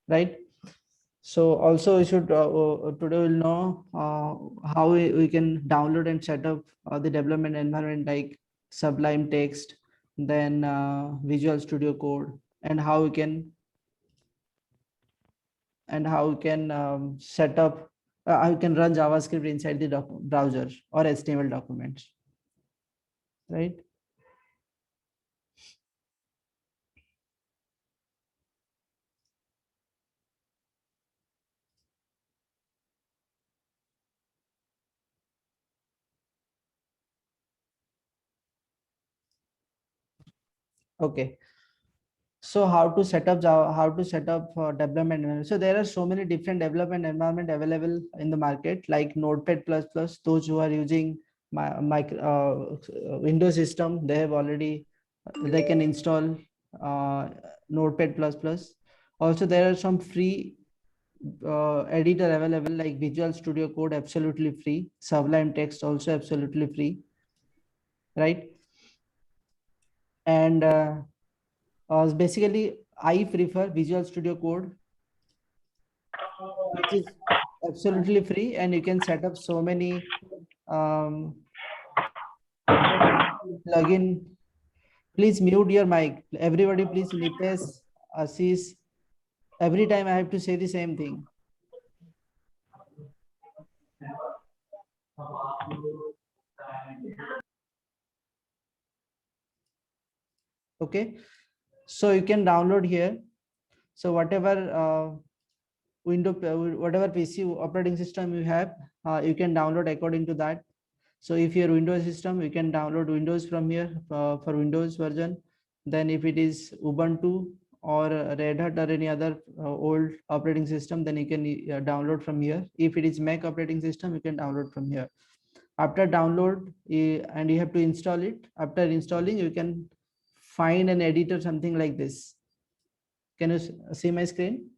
right? So also we should today we'll know how we can download and set up the development environment like Sublime Text, then Visual Studio Code, and how we can set up how you can run JavaScript inside the browser or HTML documents, right? Okay. So how to set up Java, how to set up development environment. So there are so many different development environment available in the market, like Notepad++. Those who are using Windows system, they have already they can install uh, Notepad++. Also, there are some free editor available like Visual Studio Code, absolutely free. Sublime Text also absolutely free, right? And basically, I prefer Visual Studio Code, which is absolutely free, and you can set up so many um, plugin. Please mute your mic. Everybody, please, Nitesh, Assis. Every time I have to say the same thing. Okay. So you can download here. So whatever PC operating system you have, you can download according to that. So if your Windows system, you can download Windows from here for Windows version. Then if it is Ubuntu or Red Hat or any other old operating system, then you can download from here. If it is Mac operating system, you can download from here. After download, and you have to install it. After installing, you can find an editor, something like this. Can you see my screen?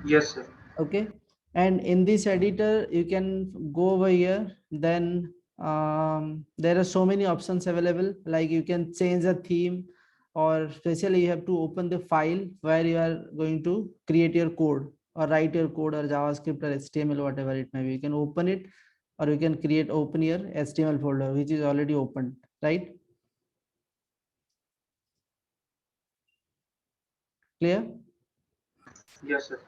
Yes, sir. Okay. And in this editor, you can go over here. Then there are so many options available, like you can change the theme, or especially you have to open the file where you are going to create your code or write your code or JavaScript or HTML, whatever it may be. You can open it, or you can open your HTML folder which is already opened, right? Clear? Yes, sir.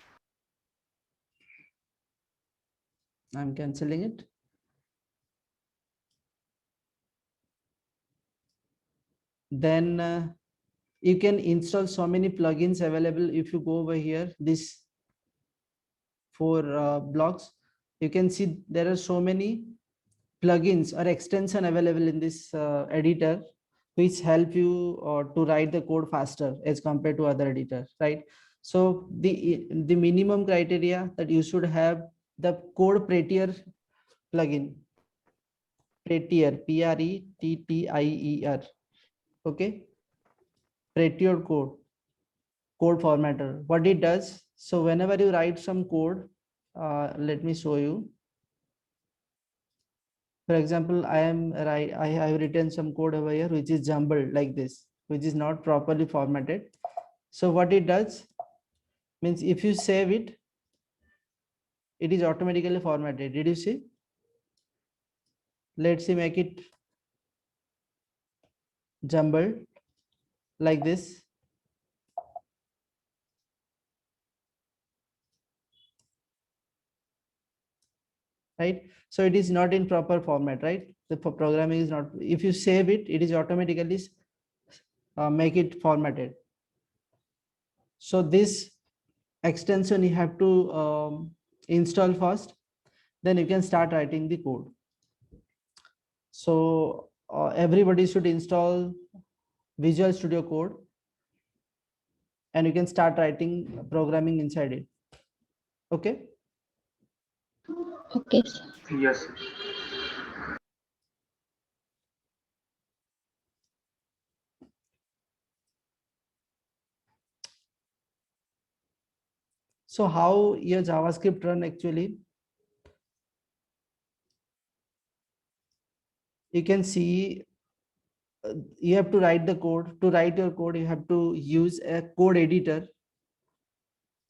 I'm canceling it. Then you can install so many plugins available. If you go over here, this four blocks, you can see there are so many plugins or extension available in this editor, which help you to write the code faster as compared to other editors, right? So the minimum criteria that you should have the Code Prettier plugin. Prettier, Prettier. Okay. Prettier code formatter. What it does, so whenever you write some code, let me show you. For example, I have written some code over here which is jumbled like this, which is not properly formatted. So what it does means, if you save it, it is automatically formatted. Did you see? Let's see, make it jumbled like this, right? So it is not in proper format, right? The programming is not, if you save it, it is automatically make it formatted. So this extension you have to install first, then you can start writing the code. So everybody should install Visual Studio Code, and you can start writing programming inside it. Okay. Okay, sir. Yes, sir. So how your JavaScript run actually, you can see you have to write the code. To write your code, you have to use a code editor.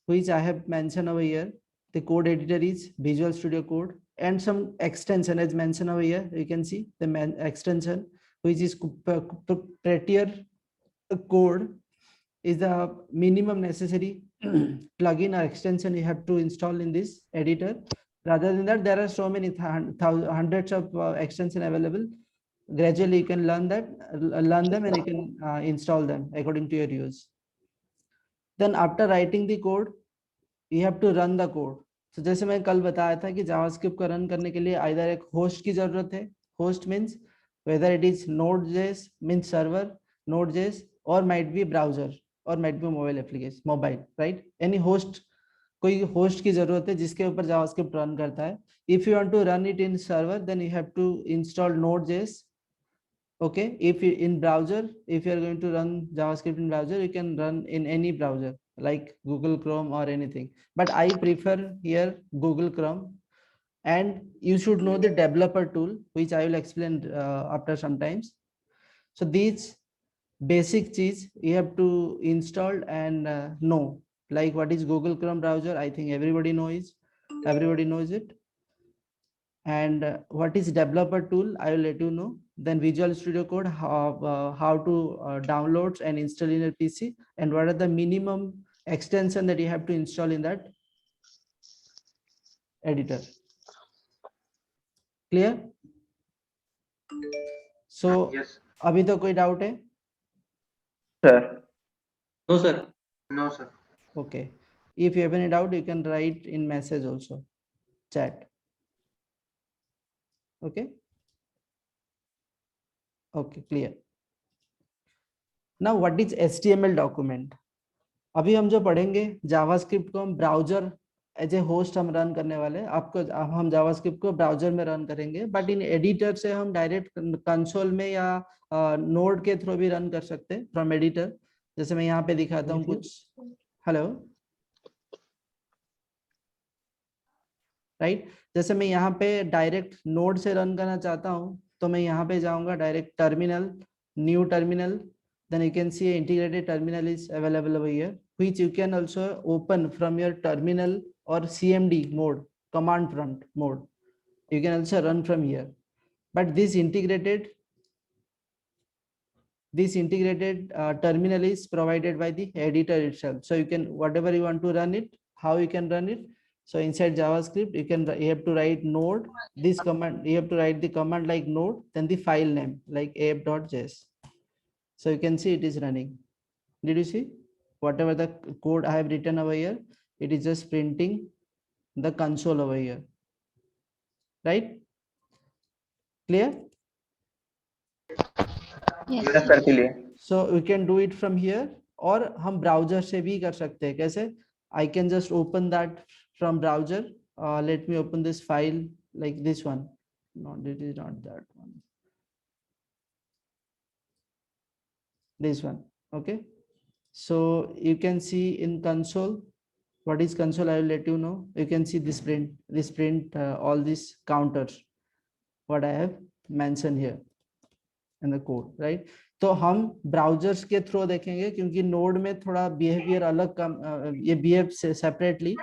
which I have mentioned over here. The code editor is Visual Studio Code, and some extension as mentioned over here. You can see the extension, which is Prettier Code, is the minimum necessary plugin or extension you have to install in this editor. Rather than that, there are so many hundreds of extension available. Gradually you can learn them, and you can install them according to your use. Then after writing the code, you have to run the code. So जैसे मैं कल बताया था कि JavaScript को run करने के लिए either एक होस्ट की जरूरत है. Host means whether it is Node.js means server, Node.js, or might be browser, or might be mobile application, mobile, right? Any host, कोई होस्ट की जरूरत है जिसके ऊपर जावास्क्रिप्ट रन करता है. If you want to run it in server, then you have to install Node.js. Okay, if you in browser, if you are going to run JavaScript in browser, you can run in any browser like Google Chrome or anything, but I prefer here Google Chrome. And you should know the developer tool, which I will explain after some times. So these basic cheese you have to install and know, like what is Google Chrome browser. I think everybody knows it. And what is developer tool, I will let you know. Then Visual Studio Code, how to download and install in your PC, and what are the minimum extension that you have to install in that editor. Clear? So Yes. अभी तो कोई doubt है? Sir. No, sir. No, sir. Okay, if you have any doubt, you can write in message also, chat. Okay, okay, clear. Now what is HTML document? अभी हम जो पढ़ेंगे JavaScript को हम ब्राउजर एज ए होस्ट हम run करने वाले. आपको हम जावास्क्रिप्ट को ब्राउजर में रन करेंगे, बट इन एडिटर से हम डायरेक्ट कंसोल में या नोड के थ्रू भी रन कर सकते हैं फ्रॉम एडिटर. जैसे मैं यहाँ पे दिखाता हूँ कुछ. Hello, right. जैसे मैं यहाँ पे डायरेक्ट नोड से रन करना चाहता हूँ, तो मैं यहाँ पे जाऊंगा direct terminal, new terminal. Then you can see integrated terminal is available over here, which you can also open from your terminal or CMD mode, command prompt mode. You can also run from here. But this integrated terminal is provided by the editor itself. So you can, whatever you want to run it, how you can run it. So inside JavaScript, you have to write node, this command, you have to write the command like node, then the file name like app.js. So you can see it is running. Did you see? Whatever the code I have written over here, it is just printing the console over here. Right? Clear? Yes, sir, clear. So we can do it from here, or हम browser से भी कर सकते हैं. कैसे? I can just open that from browser. Let me open this file like this one. No, this is not that one. This one. Okay. So you can see in console. What is console? I will let you know. You can see this print, all these counters. What I have mentioned here in the code, right? तो हम browsers के through देखेंगे, क्योंकि node में थोड़ा behaviour अलग ये behave separately,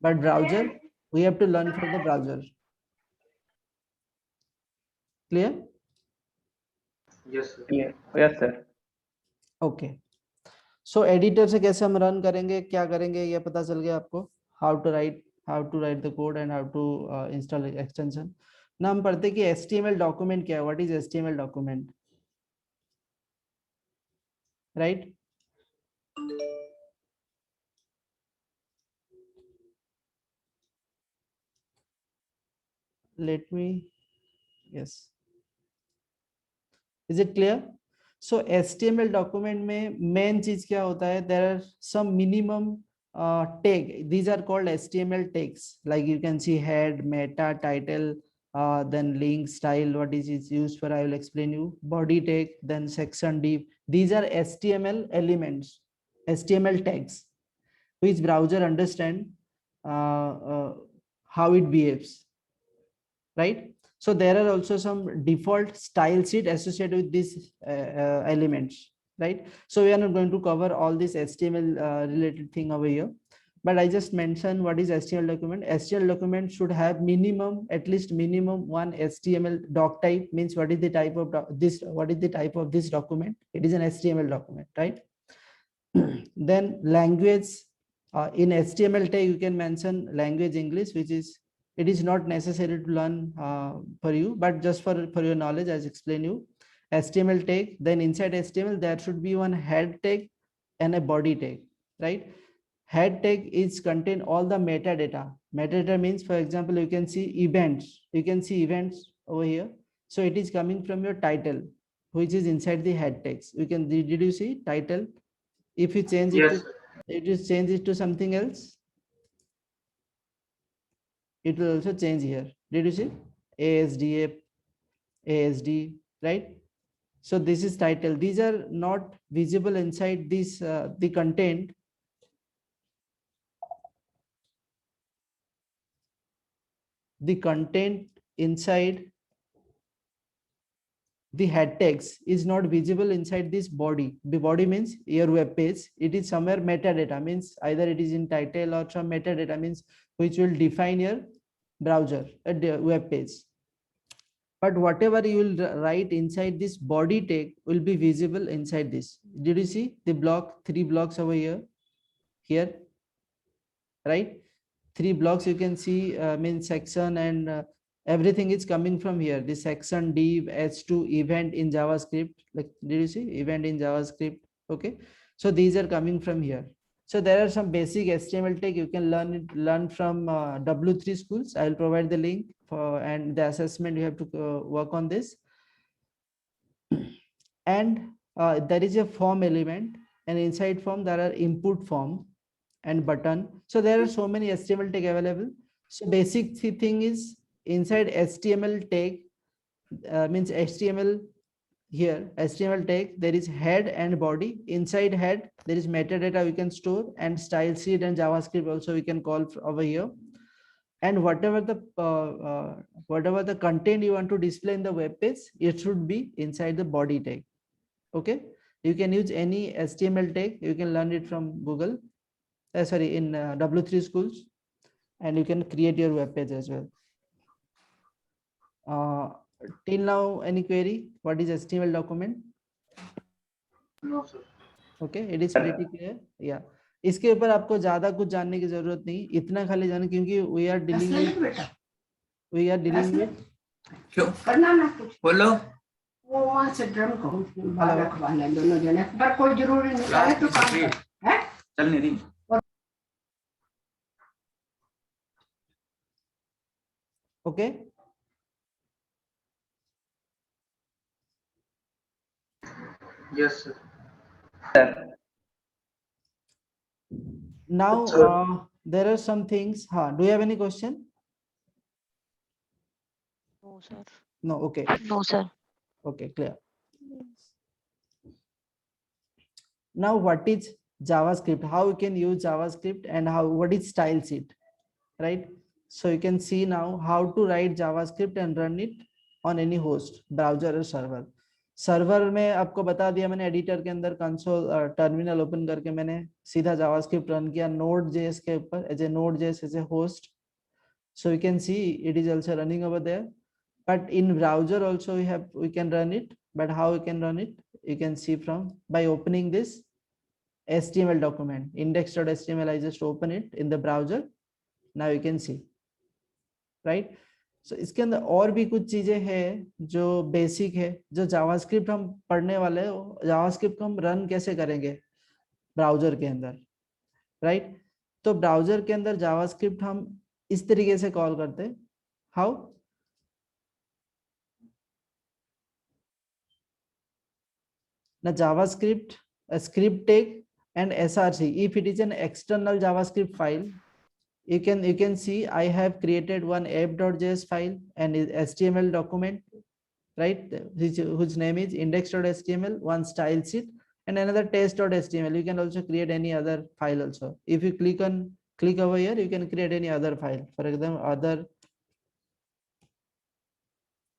but browser we have to learn from the browser. Clear? Yes, sir. Clear. Yes, sir. Okay. So editor से कैसे हम रन करेंगे, क्या करेंगे, ये पता चल गया आपको. How to write the code and how to install extension. ना हम पढ़ते कि HTML डॉक्यूमेंट क्या है. What is HTML document, right? Let me, yes, is it clear? So HTML document में main चीज क्या होता है, there are some minimum tag. These are called HTML tags. Like you can see head, meta, title, then link, style, what is it used for, I will explain you. Body tag, then section div. These are HTML elements, HTML tags, which browser understand how it behaves, right? So there are also some default style sheet associated with these elements, right? So we are not going to cover all this HTML related thing over here. but I just mentioned what is HTML document. HTML document should have minimum, at least minimum one HTML doc type. Means what is the type of what is the type of this document? It is an HTML document, right? Then language, in HTML tag you can mention language English, which is, it is not necessary to learn for you, but just for your knowledge, as explain you. HTML tag, then inside HTML there should be one head tag and a body tag, right? Head tag is contain all the metadata. Metadata means, for example, you can see events. You can see events over here. So it is coming from your title, which is inside the head text. You can, did you see title? If you change it Yes, to, sir. it is change it to something else, it will also change here. Did you see? ASDF, ASD, right? So this is title. These are not visible inside this, the content. The content inside the head text is not visible inside this body. The body means your web page. It is somewhere metadata, means either it is in title or some metadata, means which will define your browser at the web page. But whatever you will write inside this body tag will be visible inside this. Did you see the block, 3 blocks over here, right? 3 blocks you can see, means section, and everything is coming from here. The section, div, h2, event in JavaScript. Like, did you see event in JavaScript? Okay, so these are coming from here. So there are some basic HTML tag you can learn from W3 schools. I will provide the link for, and the assessment you have to work on this. And there is a form element, and inside form there are input form and button. So there are so many HTML tag available. So basic thing is, inside HTML tag, means HTML, here HTML tag, there is head and body. Inside head there is metadata we can store, and style sheet and JavaScript also we can call over here. And whatever the content you want to display in the web page, it should be inside the body tag. Okay, you can use any HTML tag. You can learn it from Google, sorry, in W3 schools, and you can create your web page as well. Till now, any query? What is HTML document? No, sir. Okay, it is pretty clear. Yeah, इसके ऊपर आपको ज्यादा कुछ जानने की जरूरत नहीं, इतना खाली जाने, क्योंकि we are dealing with क्यों करना ना कुछ बोलो वो वहां से ड्रम को बाहर Hello. रखवाना दोनों जने पर कोई जरूरी नहीं है तो काम कर है चलने दी. okay. Yes, sir. Sir. Now Sir. there are some things. Do you have any question? No, sir. No. Okay. No, sir. Okay, clear. Now, what is JavaScript? How you can use JavaScript, and what is style sheet, right? So you can see now how to write JavaScript and run it on any host, browser or server. Server में आपको बता दिया मैंने, editor के अंदर console terminal open करके मैंने सीधा जावास्क्रिप्ट रन किया Node.js के ऊपर as a Node.js as a host. So you can see it is also running over there. But in browser also we can run it. But how we can run it? You can see from by opening this HTML document, index.html. I just open it in the browser. Now you can see, right? So इसके अंदर और भी कुछ चीजें हैं जो basic है, जो जावास्क्रिप्ट हम पढ़ने वाले हैं. जावास्क्रिप्ट को हम रन कैसे करेंगे ब्राउजर के अंदर, राइट? तो ब्राउजर के अंदर जावास्क्रिप्ट हम इस तरीके से कॉल करते हैं. हाउ? ना JavaScript, a script tag and src. If it is an external JavaScript file, you can see I have created one app.js file and HTML document, right? Whose name is index.html, one style sheet, and another test.html. You can also create any other file also. If you click over here, you can create any other file. For example,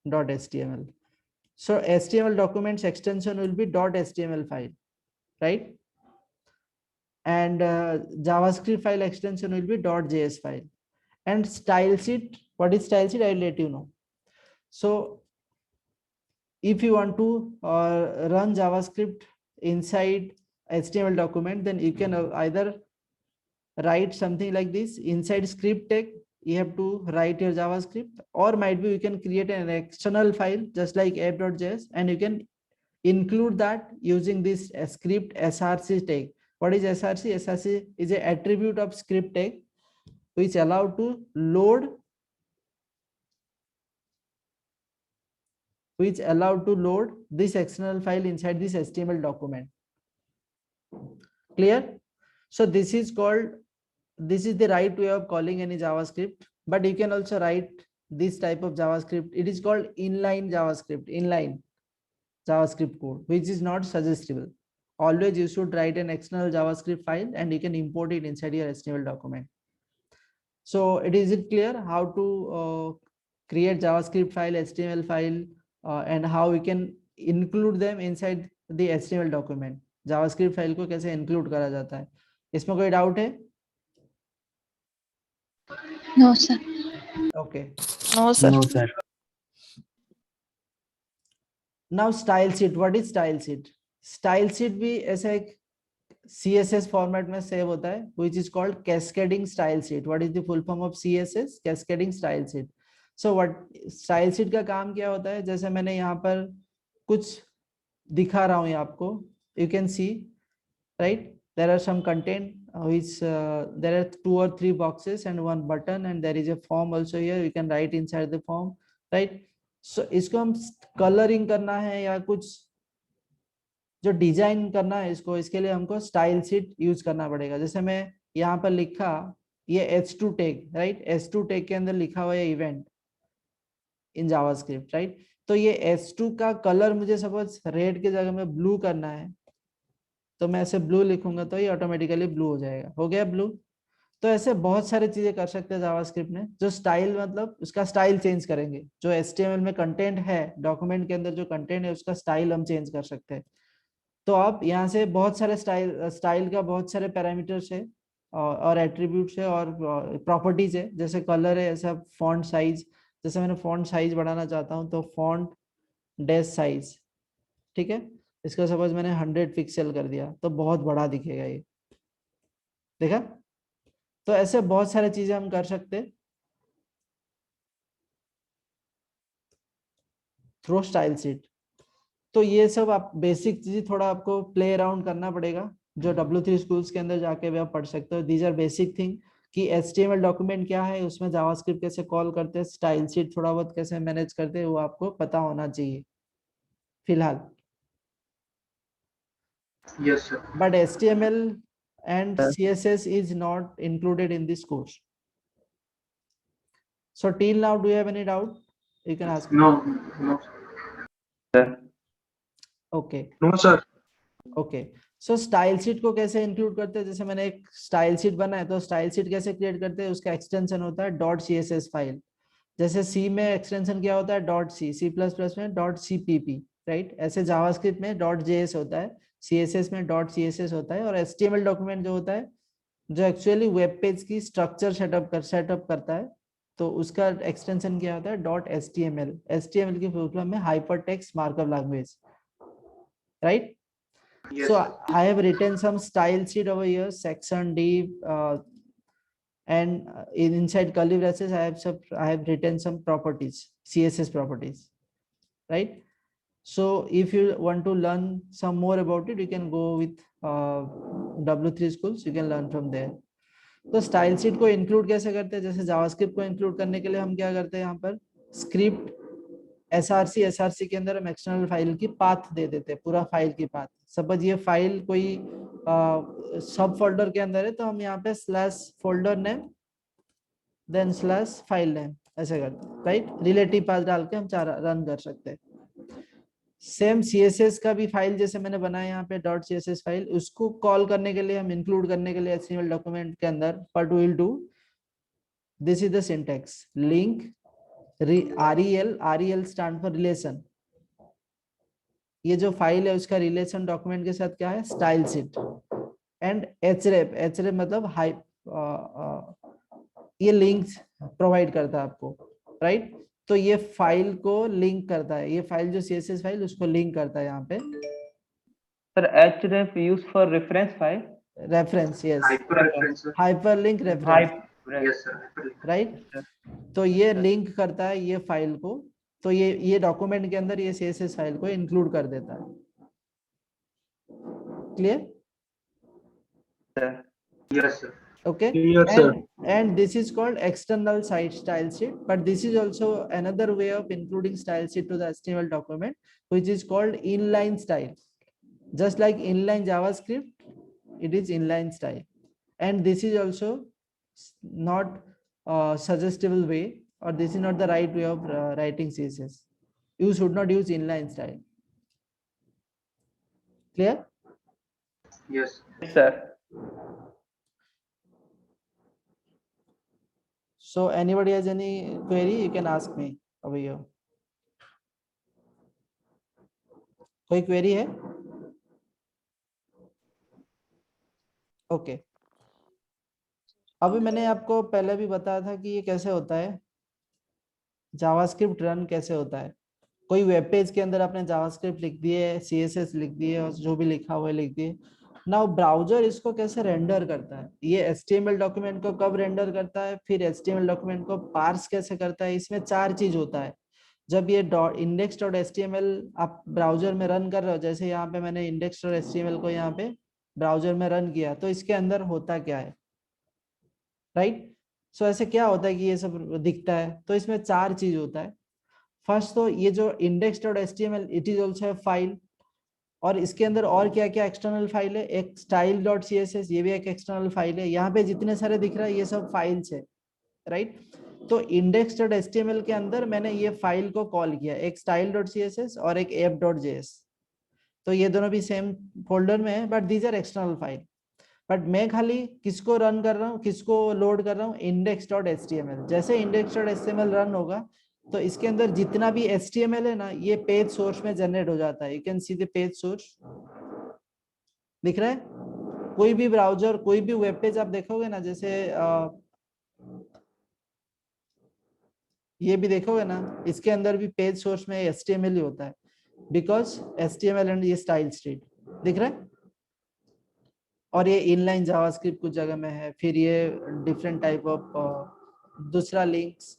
other.html. So HTML documents extension will be .html file, right? and JavaScript file extension will be .js file. And style sheet, what is style sheet? I will let you know. So if you want to run JavaScript inside HTML document, then you can either write something like this inside script tag. You have to write your JavaScript, or might be you can create an external file just like app.js, and you can include that using this script src tag. What is src? Src is an attribute of script tag which allow to load this external file inside this HTML document. Clear? So this is the right way of calling any JavaScript, but you can also write this type of JavaScript. It is called inline JavaScript code, which is not suggestible. Always you should write an external JavaScript file and you can import it inside your HTML document. So is it clear how to create JavaScript file, HTML file, and how we can include them inside the HTML document? JavaScript file को कैसे include करा जाता है? इसमें कोई doubt है? No, sir. Okay. No, sir. No, sir. Now style sheet. What is style sheet? Style sheet भी ऐसा एक CSS format में सेव होता है, which is called cascading style sheet. What is the full form of CSS? Cascading style sheet. So what style sheet का काम क्या होता है? जैसे मैंने यहाँ पर कुछ दिखा रहा हूँ आपको. You can see, right? There are some content which there are 2 or 3 boxes and 1 button, and there is a form also here. You can write inside the form, right? So इसको हम coloring करना है या कुछ जो design करना है इसके लिए हमको स्टाइल शीट यूज करना पड़ेगा. जैसे मैं यहाँ पर लिखा ये h2 tag, right? h2 tag के अंदर लिखा हुआ है इवेंट इन जावास्क्रिप्ट, राइट? तो ये h2 का कलर मुझे सपोज रेड की जगह में ब्लू करना है, तो मैं ऐसे ब्लू लिखूंगा तो ये ऑटोमेटिकली ब्लू हो जाएगा. हो गया ब्लू. तो ऐसे बहुत सारी चीजें कर सकते हैं जावास्क्रिप्ट में. जो स्टाइल मतलब उसका स्टाइल चेंज करेंगे. जो HTML में कंटेंट है, डॉक्यूमेंट के अंदर जो कंटेंट है उसका स्टाइल हम चेंज कर सकते हैं. तो आप यहाँ से बहुत सारे स्टाइल का बहुत सारे पैरामीटर्स है और एट्रीब्यूट्स है और प्रॉपर्टीज है. जैसे कलर है, ऐसा फॉन्ट साइज. जैसे मैंने फॉन्ट साइज बढ़ाना चाहता हूँ तो फॉन्ट डैश साइज, ठीक है, इसका सपोज मैंने 100 पिक्सल कर दिया तो बहुत बड़ा दिखेगा ये. देखा? तो ऐसे बहुत सारे चीजें हम कर सकते हैं थ्रू स्टाइल शीट. तो ये सब आप बेसिक चीज थोड़ा आपको प्ले अराउंड करना पड़ेगा, जो W3 स्कूल्स के अंदर जाके भी आप पढ़ सकते हो. दीज आर बेसिक थिंग कि HTML डॉक्यूमेंट क्या है, उसमें जावास्क्रिप्ट कैसे कॉल करते हैं, स्टाइल शीट थोड़ा बहुत कैसे मैनेज करते हैं, वो आपको पता होना चाहिए फिलहाल. Yes, sir. But HTML and CSS is not included in this course. So till now, do you have any doubt? You can ask me. No, Sir. Okay. no, sir. Okay. So style sheet को कैसे include करते हैं? जैसे मैंने एक style sheet बना है, तो स्टाइल शीट कैसे क्रिएट करते हैं? उसका एक्सटेंशन होता है .css फाइल. जैसे सी में एक्सटेंशन क्या होता है? .c++ में .cpp, राइट? ऐसे जावास्क्रिप्ट में .js होता है, CSS में .css होता है, और HTML डॉक्यूमेंट जो होता है जो एक्चुअली वेब पेज की स्ट्रक्चर सेटअप करता है, तो उसका एक्सटेंशन क्या होता है? .html. HTML की फुल फॉर्म में hypertext markup language, right? Yes, So sir. I have written some style sheet over here, section div, and inside curly braces I have written some properties, CSS properties, right? So if you want to learn some more about it, you can go with W3 schools. You can learn from there. तो style sheet को include कैसे करते हैं? जैसे JavaScript को include करने के लिए हम क्या करते हैं, यहाँ पर स्क्रिप्ट SRC के अंदर हम एक्सटर्नल फाइल की पाथ दे देते हैं, पूरा फाइल की पाथ. सपोज ये फाइल कोई सब फोल्डर के अंदर है, तो हम यहाँ पे /folder name then /file name ऐसे करते हैं, राइट? रिलेटिव पाथ डाल के हम रन कर सकते हैं. सेम CSS का भी फाइल जैसे मैंने बनाया यहाँ पे .css फाइल, उसको कॉल करने के लिए हम इंक्लूड करने के लिए HTML डॉक्यूमेंट के अंदर, but we will do this is the syntax. Link REL stand for relation. ये जो फाइल है उसका रिलेशन डॉक्यूमेंट के साथ क्या है? Style sheet. एंड एचरेप मतलब हाई, ये लिंक्स प्रोवाइड करता है आपको, राइट। तो ये फाइल को लिंक करता है, ये फाइल जो CSS फाइल उसको लिंक करता है यहाँ पे। Sir href use for reference file, reference, yes, Hyperreference, sir. Hyperlink reference, hype, Yes, sir. Hyperlink. Right. तो ये लिंक करता है ये फाइल को, तो ये डॉक्यूमेंट के अंदर ये CSS फाइल को इंक्लूड कर देता है। Clear? Sir Yes, sir. Okay. Yes, sir. And this is called external site style sheet, but this is also another way of including style sheet to the HTML document, which is called inline style. Just like inline JavaScript, it is inline style, and this is also not suggestible way, or this is not the right way of writing CSS. You should not use inline style. Clear? Yes. Sir. So anybody has any query, you can ask me over here. कोई query है? Okay. अभी मैंने आपको पहले भी बताया था कि ये कैसे होता है, जावास्क्रिप्ट रन कैसे होता है। कोई वेब पेज के अंदर आपने जावास्क्रिप्ट लिख दिए, CSS लिख दिए, और जो भी लिखा हुआ है लिख दिए। नाउ ब्राउजर इसको कैसे रेंडर करता है, ये HTML डॉक्यूमेंट को कब रेंडर करता है, फिर HTML डॉक्यूमेंट को पार्स कैसे करता है, इसमें 4 चीज होता है। जब ये index.html आप ब्राउजर में रन कर रहे हो, जैसे यहाँ पे मैंने index.html को यहाँ पे ब्राउजर में रन किया, तो इसके अंदर होता क्या है, राइट। सो ऐसे क्या होता है कि ये सब दिखता है, तो इसमें 4 चीज होता है। फर्स्ट तो ये जो index.html it is also a file, और इसके अंदर और क्या क्या एक्सटर्नल फाइल है, एक style.css, ये भी एक एक्सटर्नल फाइल है। यहाँ पे जितने सारे दिख रहा है ये सब फाइल्स है, राइट। तो index.html के अंदर मैंने ये फाइल को कॉल किया, एक style.css और एक app.js, तो ये दोनों भी सेम फोल्डर में है, but these are external file. But मैं खाली किसको रन कर रहा हूँ, किसको लोड कर रहा हूँ, index.html। जैसे index.html रन होगा तो इसके अंदर जितना भी HTML है ना, ये पेज सोर्स में जनरेट हो जाता है। You can see the page source, दिख रहा है। कोई भी ब्राउजर, कोई भी वेब पेज आप देखोगे ना, जैसे ये भी देखोगे ना, इसके अंदर भी पेज सोर्स में HTML ही होता है, बिकॉज HTML एंड ये स्टाइल शीट दिख रहा है। और ये इनलाइन जावास्क्रिप्ट कुछ जगह में है, फिर ये डिफरेंट टाइप ऑफ दूसरा लिंक्स,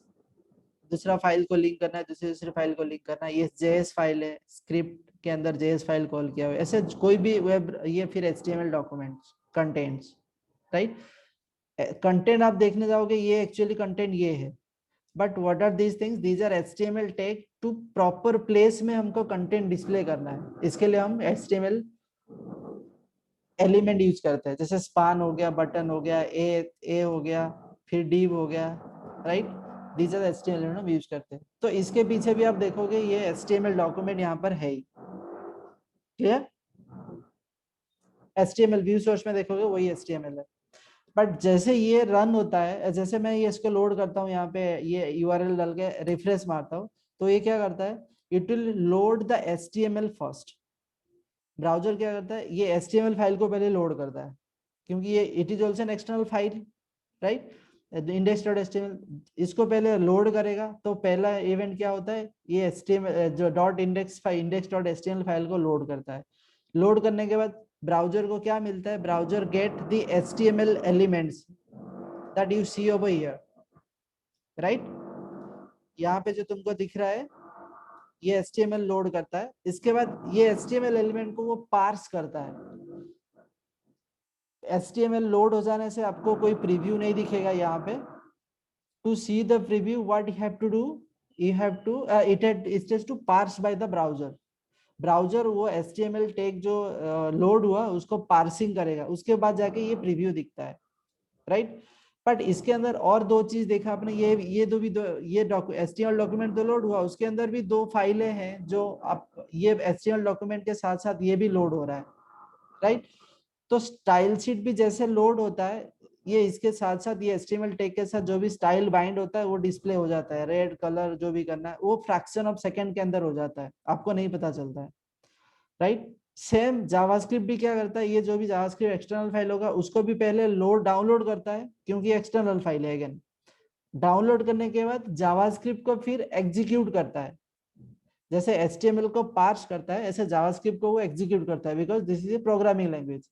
दूसरा फाइल को लिंक करना है, दूसरे फाइल को लिंक करना है। ये JS फाइल है, स्क्रिप्ट के अंदर JS फाइल कॉल किया हुआ है। ऐसे कोई भी वेब, ये फिर HTML documents, contents, right. Content आप देखने जाओगे, ये एक्चुअली कंटेंट ये है, but what are these things, these are HTML tag to proper place में हमको कंटेंट डिस्प्ले करना है। इसके लिए हम HTML एलिमेंट यूज करते हैं, जैसे स्पान हो गया, बटन हो गया, ए हो गया, फिर div हो गया, right. These are HTML element हम यूज करते हैं। तो इसके पीछे भी आप देखोगे ये HTML डॉक्यूमेंट यहाँ पर है ही। क्लियर? HTML व्यू सोर्स में देखोगे वही HTML है। बट जैसे ये रन होता है, जैसे मैं ये इसको लोड करता हूँ, यहाँ पे ये URL डाल के रिफ्रेश मारता हूँ, तो ये क्या करता है, it will load the HTML first. Browser क्या करता है, ये HTML फाइल को पहले लोड करता है, क्योंकि ये it is also an external file, right. index.html इसको पहले लोड करेगा, तो पहला इवेंट क्या होता है, ये HTML जो index.html फाइल को लोड करता है। लोड करने के बाद ब्राउजर को क्या मिलता है, browser get the HTML elements that you see over here, right. यहाँ पे जो तुमको दिख रहा है ये HTML लोड करता है। इसके बाद ये HTML एलिमेंट को वो पार्स करता है। HTML लोड हो जाने से आपको कोई प्रीव्यू नहीं दिखेगा यहाँ पे। To see the preview what you have to do, you have to it is to parse by the browser. Browser वो HTML टैग जो लोड हुआ उसको पार्सिंग करेगा, उसके बाद जाके ये प्रीव्यू दिखता है, राइट। बट इसके अंदर और 2 चीज देखा आपने, ये HTML डॉक्यूमेंट तो लोड हुआ, उसके अंदर भी 2 फाइलें हैं जो आप ये HTML डॉक्यूमेंट के साथ साथ ये भी लोड हो रहा है, राइट। तो स्टाइल शीट भी जैसे लोड होता है, ये इसके साथ साथ ये HTML टैग के साथ जो भी स्टाइल बाइंड होता है वो डिस्प्ले हो जाता है, रेड कलर जो भी करना है वो फ्रैक्शन ऑफ सेकंड के अंदर हो जाता है, आपको नहीं पता चलता है, राइट। सेम जावास्क्रिप्ट भी क्या करता है, ये जो भी जावास्क्रिप्ट एक्सटर्नल फाइल होगा उसको भी पहले डाउनलोड करता है, क्योंकि एक्सटर्नल फाइल है। अगेन डाउनलोड करने के बाद जावास्क्रिप्ट को फिर एग्जीक्यूट करता है। जैसे HTML को पार्स करता है, ऐसे जावास्क्रिप्ट को वो एग्जीक्यूट करता है, because this is a programming language.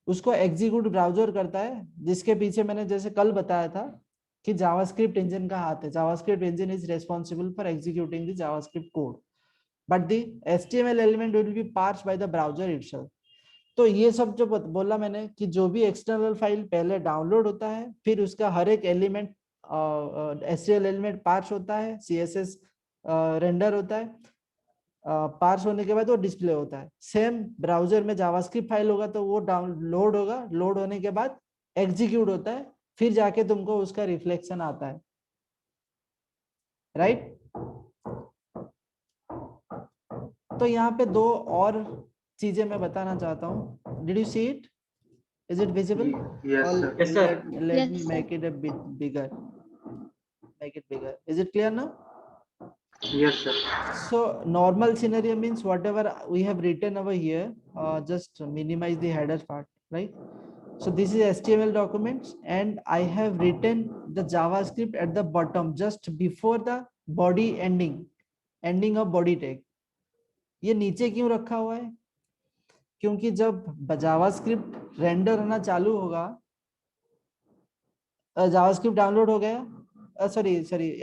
उसको एग्जीक्यूट ब्राउजर करता है, जिसके पीछे मैंने जैसे कल बताया था कि जावास्क्रिप्ट इंजन का हाथ है। JavaScript engine is responsible for executing the JavaScript code, but the HTML element will be parsed by the browser itself. तो ये सब जो बोला मैंने कि जो भी एक्सटर्नल फाइल पहले डाउनलोड होता है, फिर उसका हर एक एलिमेंट HTML एलिमेंट पार्स होता है, CSS रेंडर होता है, पार्स होने के बाद वो डिस्प्ले होता है। सेम ब्राउजर में जावास्क्रिप्ट फाइल होगा तो वो डाउनलोड होगा, लोड होने के बाद एग्जीक्यूट होता है, फिर जाके तुमको उसका रिफ्लेक्शन आता है, राइट। तो यहाँ पे दो और चीजें मैं बताना चाहता हूँ। Did you see it? Is it visible? Yes, sir. Yes, sir. Let me Yes, make it a bit bigger. Make it bigger. Is it clear now? Yes, sir. So normal scenario means whatever we have written over here, just minimize the header part, right? So this is HTML documents, and I have written the JavaScript at the bottom, just before the body ending of body tag. ये नीचे क्यों रखा हुआ है? क्योंकि जब JavaScript render होना चालू होगा, जावास्क्रिप्ट डाउनलोड हो गया, सॉरी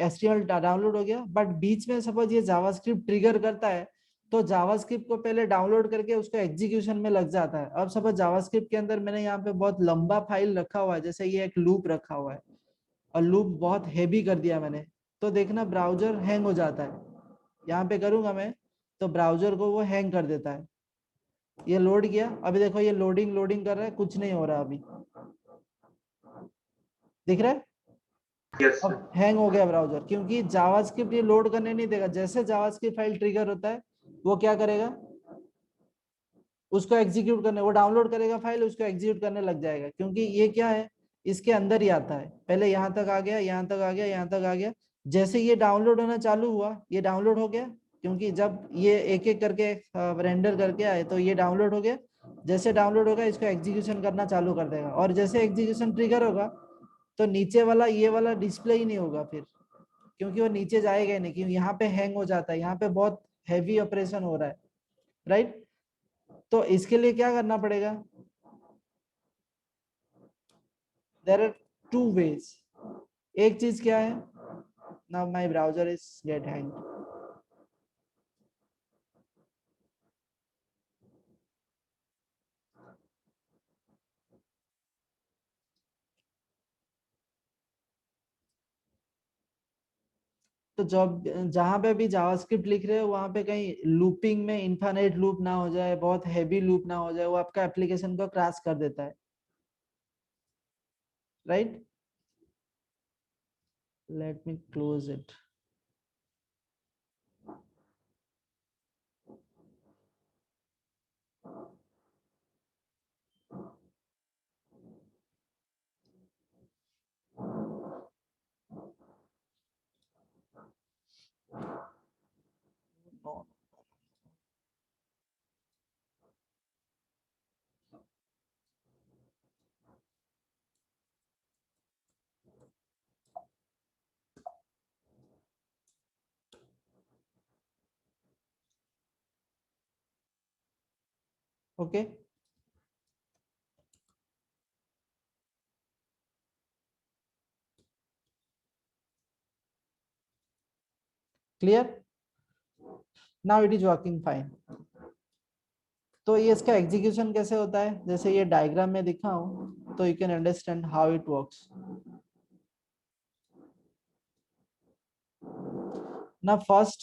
HTML डाउनलोड हो गया, बट बीच में सपोज ये जावास्क्रिप्ट ट्रिगर करता है, तो जावास्क्रिप्ट को पहले डाउनलोड करके उसको एग्जीक्यूशन में लग जाता है। अब सपोज जावास्क्रिप्ट के अंदर मैंने यहाँ पे बहुत लंबा फाइल रखा हुआ है, जैसे ये एक लूप रखा हुआ है, और लूप बहुत हेवी कर दिया मैंने, तो देखना ब्राउजर हैंग हो जाता है। यहाँ पे करूंगा मैं तो ब्राउजर को वो हैंग कर देता है। ये लोड किया, अभी देखो ये लोडिंग कर रहा है, कुछ नहीं हो रहा, अभी दिख रहा है? Yes, sir. अब हैंग हो गया ब्राउजर, क्योंकि जावास्क्रिप्ट ये लोड करने नहीं देगा। जैसे जावास्क्रिप्ट फाइल ट्रिगर होता है, वो क्या करेगा, उसको एग्जीक्यूट करने, वो डाउनलोड करेगा फाइल, उसको एग्जीक्यूट करने लग जाएगा, क्योंकि ये क्या है, इसके अंदर ही आता है। पहले यहाँ तक आ गया, यहाँ तक आ गया, यहाँ तक आ गया, जैसे ये डाउनलोड होना चालू हुआ, ये डाउनलोड हो गया, क्योंकि जब ये एक एक करके रेंडर करके आए तो ये डाउनलोड हो गया। जैसे डाउनलोड होगा, इसको एग्जीक्यूशन करना चालू कर देगा, और जैसे एग्जीक्यूशन ट्रिगर होगा तो नीचे वाला ये वाला डिस्प्ले ही नहीं होगा फिर, क्योंकि वो नीचे जाएगा ही नहीं, क्योंकि यहाँ पे हैंग हो जाता है, यहाँ पे बहुत हैवी ऑपरेशन हो रहा है, राइट। तो इसके लिए क्या करना पड़ेगा, देयर आर टू वेज। एक चीज क्या है, now my browser is get hang. तो जब जहां पे भी जावास्क्रिप्ट लिख रहे हो, वहां पे कहीं लूपिंग में इनफाइनाइट लूप ना हो जाए, बहुत हैवी लूप ना हो जाए, वो आपका एप्लीकेशन को क्रैश कर देता है, right. Let me close it. Okay, clear, now it is working fine. तो ये इसका एग्जीक्यूशन कैसे होता है, जैसे ये डायग्राम में दिखा हूं, तो you can understand how it works. Now first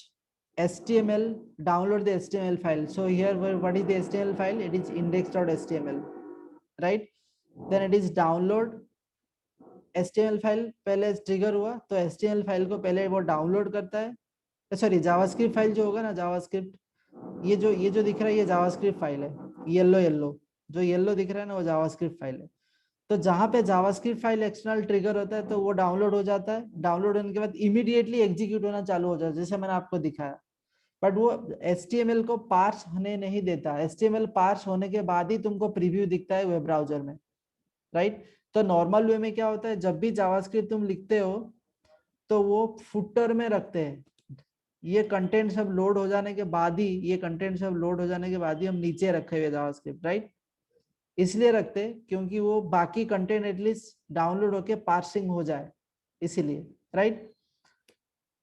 HTML, download the HTML file. So here what is the HTML file? It is index.html, right? Then it is download HTML file. पहले trigger हुआ तो HTML file को पहले वो download करता है, sorry JavaScript file जो होगा ना, जावास्क्रिप्ट, ये जो दिख रहा है ये जावास्क्रिप्ट फाइल है, येलो जो येलो दिख रहा है ना, वो जावास्क्रिप्ट फाइल है। तो जहां पे जावास्क्रिप्ट फाइल एक्सटर्नल ट्रिगर होता है तो वो डाउनलोड हो जाता है, डाउनलोड होने के बाद इमीडिएटली एग्जीक्यूट होना चालू हो जाता है, जैसे मैंने आपको दिखाया। बट वो HTML को पार्स होने नहीं देता। HTML पार्स होने के बाद ही तुमको प्रीव्यू दिखता है वेब ब्राउजर में, राइट। तो नॉर्मल वे में क्या होता है, जब भी जावास्क्रिप्ट तुम लिखते हो तो वो फुटर में रखते हैं। ये कंटेंट सब लोड हो जाने के बाद ही, ये कंटेंट सब लोड हो जाने के बाद ही हम नीचे रखे हुए जावास्क्रिप्ट, राइट। इसलिए रखते क्योंकि वो बाकी कंटेंट एटलीस्ट डाउनलोड होके पार्सिंग हो जाए, इसीलिए, राइट।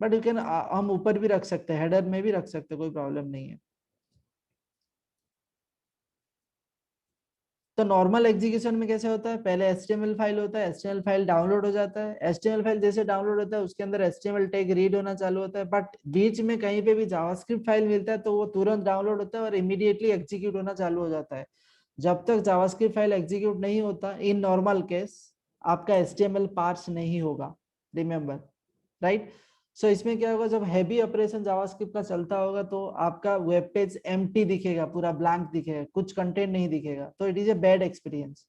बट यू कैन, हम ऊपर भी रख सकते हैं, हेडर में भी रख सकते हैं, कोई प्रॉब्लम नहीं है। तो नॉर्मल एग्जीक्यूशन में कैसे होता है, पहले HTML फाइल होता है, HTML फाइल डाउनलोड हो जाता है, HTML फाइल जैसे डाउनलोड होता है उसके अंदर HTML टैग रीड होना चालू होता है, बट बीच में कहीं पे भी जावास्क्रिप्ट फाइल मिलता है तो वो तुरंत डाउनलोड होता है और इमीडिएटली एग्जीक्यूट होना चालू हो जाता है। जब तक जावास्क्रिप्ट फाइल एग्जीक्यूट नहीं होता, इन नॉर्मल केस आपका HTML पार्स नहीं होगा, रिमेंबर, राइट। सो इसमें क्या होगा, जब हैवी ऑपरेशन जावास्क्रिप्ट का चलता होगा तो आपका वेब पेज एम्प्टी दिखेगा, पूरा ब्लैंक दिखेगा, कुछ कंटेंट नहीं दिखेगा, तो it is a bad experience.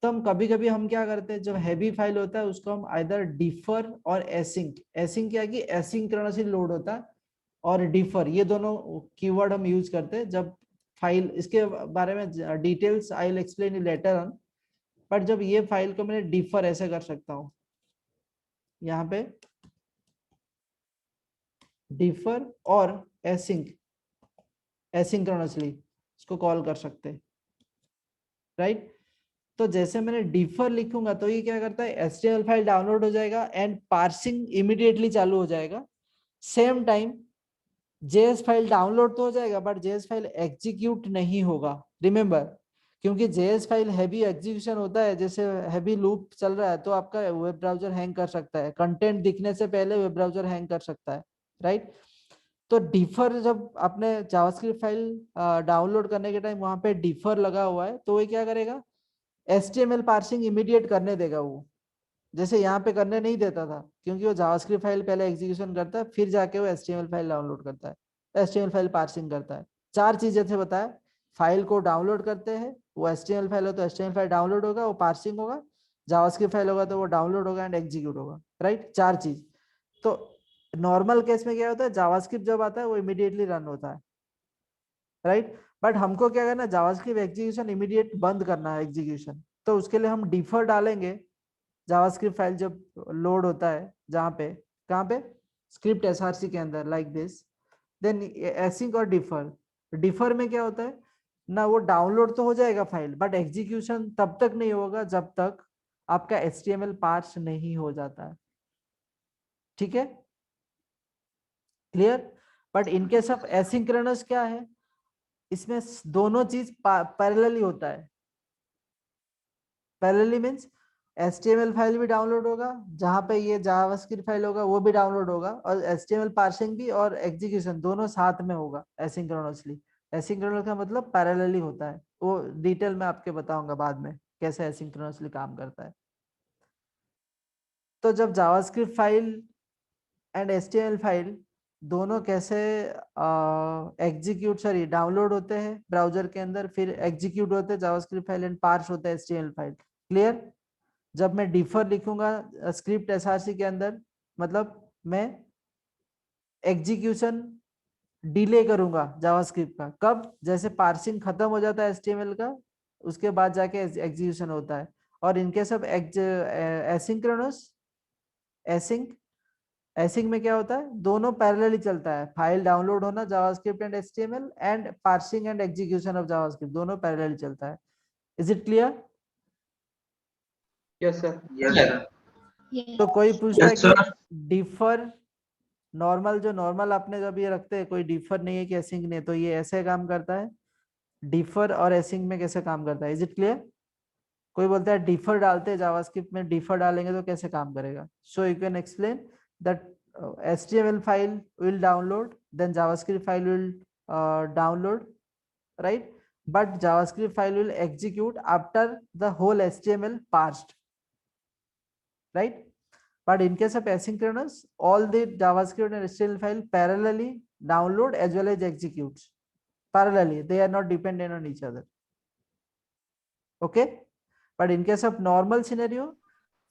तो हम कभी कभी हम क्या करते हैं, जब हैवी फाइल होता है उसको हम आइदर डिफर और एसिंक, एसिंक क्या कि एसिंक्रोनसली लोड होता है, और डिफर, ये दोनों कीवर्ड हम यूज करते हैं जब फाइल, इसके बारे में details I will explain you later on. But जब ये फाइल को मैंने डिफर ऐसे कर सकता हूँ, यहाँ पे डिफर और एसिंक, एसिंक्रोनसली इसको कॉल कर सकते हैं, राइट। तो जैसे मैंने डिफर लिखूंगा तो ये क्या करता है, HTML फाइल डाउनलोड हो जाएगा एंड पार्सिंग इमीडिएटली चालू हो जाएगा। Same time JS file download तो हो जाएगा बट JS फाइल एग्जीक्यूट नहीं होगा, रिमेंबर, क्योंकि JS फाइल हैवी एग्जीक्यूशन होता है, जैसे हैवी लूप चल रहा है तो आपका वेब ब्राउजर हैंग कर सकता है, कंटेंट दिखने से पहले वेब ब्राउजर हैंग कर सकता है, राइट। तो डिफर, जब आपने जावास्क्रिप्ट फाइल डाउनलोड करने के टाइम वहां पे डिफर लगा हुआ है तो वो क्या करेगा, HTML पार्सिंग इमीडिएट करने देगा वो, जैसे यहाँ पे करने नहीं देता था, क्योंकि वो जावास्क्रिप्ट फाइल पहले एग्जीक्यूशन करता है फिर जाके वो HTML फाइल डाउनलोड करता है, HTML फाइल पार्सिंग करता है। चार चीजें थे बताया, फाइल को डाउनलोड करते हैं, वो HTML फाइल हो तो HTML फाइल डाउनलोड होगा, वो पार्सिंग होगा, जावास्क्रिप्ट फाइल होगा तो वो डाउनलोड होगा एंड एग्जीक्यूट होगा, राइट, चार चीज। तो नॉर्मल केस में क्या होता है, जावास्क्रिप्ट जब आता है वो इमीडिएटली रन होता है, राइट। बट हमको क्या करना है, जावास्क्रिप्ट एग्जीक्यूशन इमीडिएट बंद करना है एग्जीक्यूशन, तो उसके लिए हम डिफर डालेंगे। जावास्क्रिप्ट फाइल जब लोड होता है, जहाँ पे, कहाँ पे, स्क्रिप्ट SRC के अंदर, लाइक दिस, देन एसिंक और डिफर। डिफर में क्या होता है ना, वो डाउनलोड तो हो जाएगा फाइल बट एग्जीक्यूशन तब तक नहीं होगा जब तक आपका HTML पार्स नहीं हो जाता है, ठीक है, clear. But in case of asynchronous क्या है, इसमें दोनों चीज पैरेलली होता है। पैरेलली मींस HTML फाइल भी डाउनलोड होगा, जहां पे ये जावास्क्रिप्ट फाइल होगा वो भी डाउनलोड होगा, और HTML पार्सिंग भी और एग्जीक्यूशन दोनों साथ में होगा एसिंक्रोनसली। एसिंक्रोनस का मतलब पैरेलली होता है, वो डिटेल में आपके बताऊंगा बाद में कैसे एसिंक्रोनसली काम करता है। तो जब JavaScript file and HTML file दोनों कैसे एग्जीक्यूट, सॉरी, डाउनलोड होते हैं ब्राउजर के अंदर, फिर एग्जीक्यूट होते हैं जावास्क्रिप्ट फाइल एंड पार्स होता है HTML फाइल, क्लियर। जब मैं डिफर लिखूंगा स्क्रिप्ट SRC के अंदर, मतलब मैं एग्जीक्यूशन डिले करूंगा जावास्क्रिप्ट का, कब, जैसे पार्सिंग खत्म हो जाता है HTML का उसके बाद जाके एग्जीक्यूशन होता है। और इनके सब एसिंक्रोनस, एसिंक, एसिंक में क्या होता है, दोनों पैरेलली चलता है, फाइल डाउनलोड होना JavaScript and HTML and parsing and execution of JavaScript दोनों पैरेलली चलता है। Is it clear? Yes, sir. Yes, sir. तो कोई पूछता है Yes, sir. कि डिफर, नॉर्मल, जो नॉर्मल आपने जब ये रखते हैं, कोई डिफर नहीं है कि एसिंक नहीं, तो ये ऐसे काम करता है, डिफर और एसिंक में कैसे काम करता है, इज इट क्लियर? कोई बोलता है डिफर डालते हैं जावास्क्रिप्ट में, डिफर डालेंगे तो कैसे काम करेगा, so you can explain that HTML file will download, then JavaScript file will download, right, but JavaScript file will execute after the whole HTML parsed, right. But in case of asynchronous, all the JavaScript and HTML file parallelly download as well as executes parallelly, they are not dependent on each other, okay. But in case of normal scenario,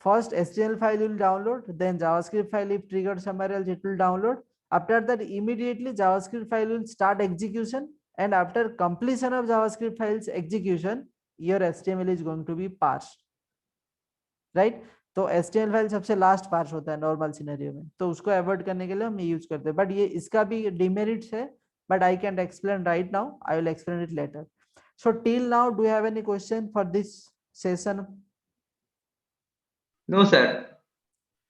first HTML file will download, then JavaScript file, if triggered somewhere else, it will download, After that, immediately JavaScript file will start execution, and after completion of JavaScript files execution, your HTML is going to be parsed, right? तो HTML file सबसे last parse होता है normal scenario में, तो उसको avoid करने के लिए हम यूज करते हैं, बट ये इसका भी डिमेरिट्स है, but I can explain right now, I will explain it later. So till now do you have any question for this session? No, sir.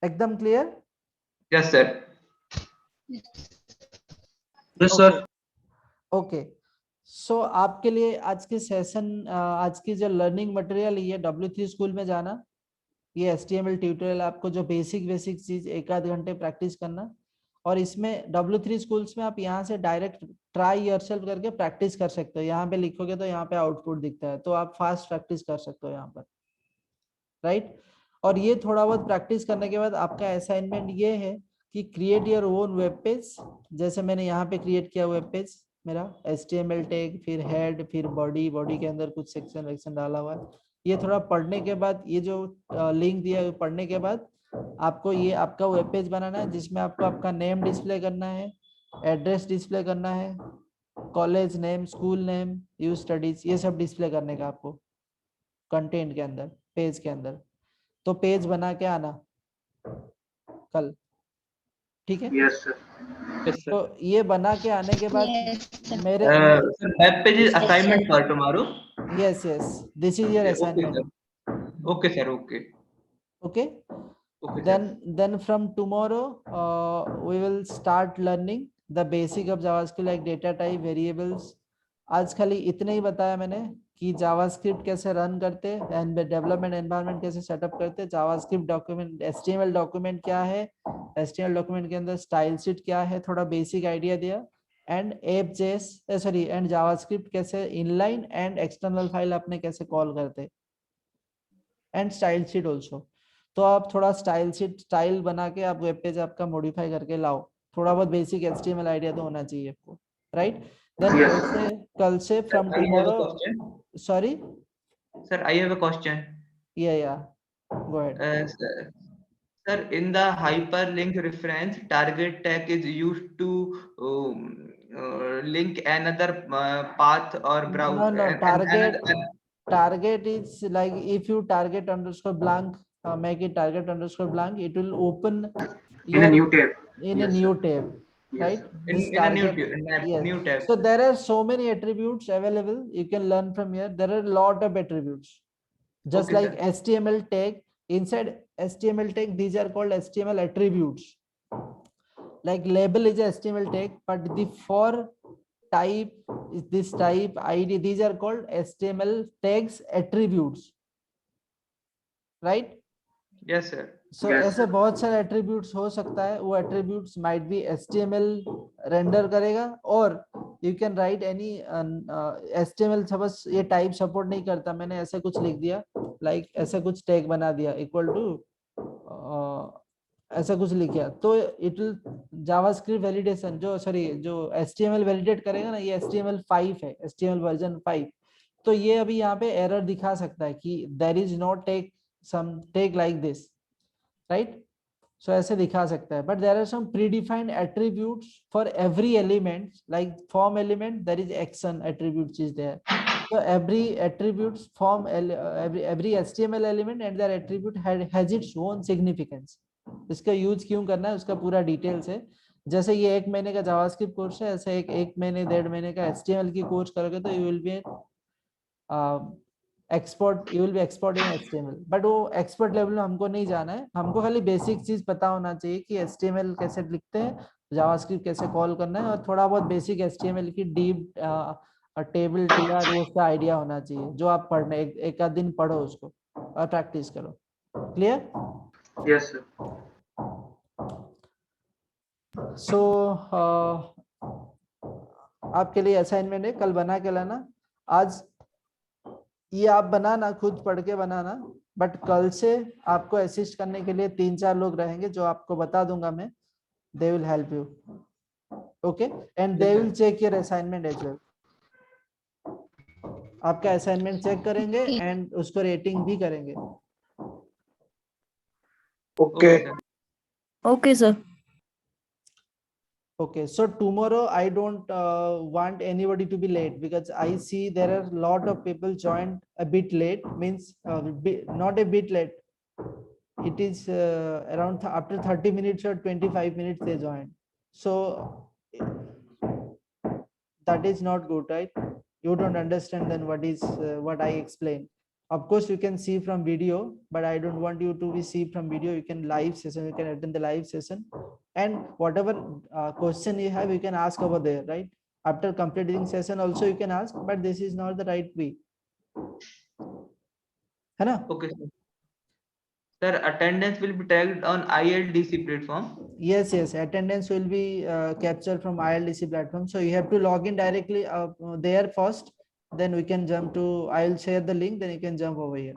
एकदम clear? Yes, sir. Yes, sir. Okay. So आपके लिए आज के session, आज की जो learning material, ये W3 school में जाना, ये HTML ट्यूटोरियल आपको जो बेसिक चीज 1-8 घंटे प्रैक्टिस करना, और इसमें W3 स्कूल्स में आप यहाँ से डायरेक्ट ट्राई योरसेल्फ करके प्रैक्टिस कर सकते हो. यहाँ पे लिखोगे तो यहाँ पे आउटपुट दिखता है, तो आप फास्ट प्रैक्टिस कर सकते हो यहाँ पर, राइट? और ये थोड़ा बहुत प्रैक्टिस करने के बाद आपका असाइनमेंट ये है कि create your own web page. जैसे मैंने यहाँ पे क्रिएट किया वेब पेज मेरा, HTML टैग, फिर हेड, फिर बॉडी के अंदर कुछ सेक्शन डाला हुआ है. ये थोड़ा पढ़ने के बाद, ये जो लिंक दिया है पढ़ने के बाद, आपको ये आपका वेब पेज बनाना है, जिसमें आपको आपका नेम डिस्प्ले करना है, एड्रेस डिस्प्ले करना है, college name, school name, you studies, ये सब डिस्प्ले करने का आपको कंटेंट के अंदर, पेज के अंदर. तो पेज बना के आना कल, ठीक है? Yes, sir. Yes, sir. तो ये बना के आने के बाद मेरे Sir, web page is assignment for tomorrow. yes, this is your Okay, assignment. sir. Okay, sir. Okay. Okay. Okay, sir. Then from tomorrow we will start learning the basic of JavaScript like data type, variables. आज खाली इतने ही बताया मैंने कि JavaScript कैसे run करते हैं, development environment कैसे सेटअप करते हैं, जावास्क्रिप्ट डॉक्यूमेंट, HTML डॉक्यूमेंट क्या है, HTML डॉक्यूमेंट के अंदर स्टाइल शीट क्या है, थोड़ा बेसिक आइडिया दिया, एंड एंड जावास्क्रिप्ट कैसे इनलाइन एंड एक्सटर्नल फाइल अपने कैसे कॉल करते, एंड स्टाइल शीट ऑल्सो. तो आप थोड़ा स्टाइल बना के आप वेब पेज आपका मॉडिफाई करके लाओ. थोड़ा बहुत बेसिक HTML आइडिया तो होना चाहिए आपको, राइट? देन कल से from tomorrow. Sorry Sir, I have a question. या go ahead. Sir, in the hyperlink reference, target tag is used to link another path or browser. No, target is like if you target underscore blank, make it target underscore blank, it will open In a new tab. in a Yes, new sir. tab, Yes, right? sir. This in a new target, yes. new tab. So there are so many attributes available, you can learn from here. There are a lot of attributes, just Okay, like sir. HTML tag. Inside HTML tag, these are called HTML attributes. Like label is a HTML tag, but the for type is this type ID, these are called HTML tags attributes, right? Yes, sir. So Yes, ऐसे sir. बहुत सारे attributes हो सकता है. वो attributes might be HTML render करेगा, और you can write any HTML. Suppose ये type support नहीं करता, मैंने ऐसे कुछ लिख दिया, like ऐसे कुछ tag बना दिया equal to ऐसा कुछ लिखा, तो इट विल जावास्क्रिप्ट वैलिडेशन जो HTML वैलिडेट करेगा ना, ये HTML5 है, HTML वर्जन 5. तो ये अभी यहाँ पे एरर दिखा सकता है कि there is not tag like this, right? So ऐसे दिखा सकता है, but there are some predefined attributes for every element. Like form element, there is action attribute is there. So every attributes form every HTML element and their attribute has its own significance. इसका use क्यों करना है उसका पूरा details है. जैसे ये 1 महीने का जावास्क्रिप्ट कोर्स है, ऐसे एक महीने 1.5 महीने का HTML की कोर्स करोगे तो you will be expert in HTML. But वो एक्सपर्ट लेवल में हमको नहीं जाना है, हमको खाली बेसिक चीज पता होना चाहिए कि HTML कैसे लिखते हैं, जावास्क्रिप्ट कैसे कॉल करना है, और थोड़ा बहुत बेसिक HTML की डीप टेबल tr उसका आइडिया होना चाहिए, जो आप पढ़ने एक आध दिन पढ़ो उसको और प्रैक्टिस करो. क्लियर? Yes, sir. सो आपके लिए असाइनमेंट है, कल बना के लाना. आज ये आप बनाना, खुद पढ़ के बनाना, बट कल से आपको असिस्ट करने के लिए 3-4 लोग रहेंगे जो आपको बता दूंगा मैं. They will help you, okay? And they will check your assignment as well. आपका असाइनमेंट चेक करेंगे एंड उसको रेटिंग भी करेंगे. Okay. Okay, sir. Okay, so tomorrow I don't want anybody to be late, because I see there are a lot of people joined a bit late, means not a bit late. It is around after 30 minutes or 25 minutes they join. So that is not good, right? You don't understand then what I explained. Of course you can see from video, but I don't want you to be see from video. You can live session, you can attend the live session, and whatever question you have you can ask over there, right? After completing session also you can ask, but this is not the right way, है ना? Okay, sir. Sir, attendance will be tagged on ILDC platform. Yes, attendance will be captured from ILDC platform, so you have to log in directly there first, then we can jump to, I'll share the link, then you can jump over here.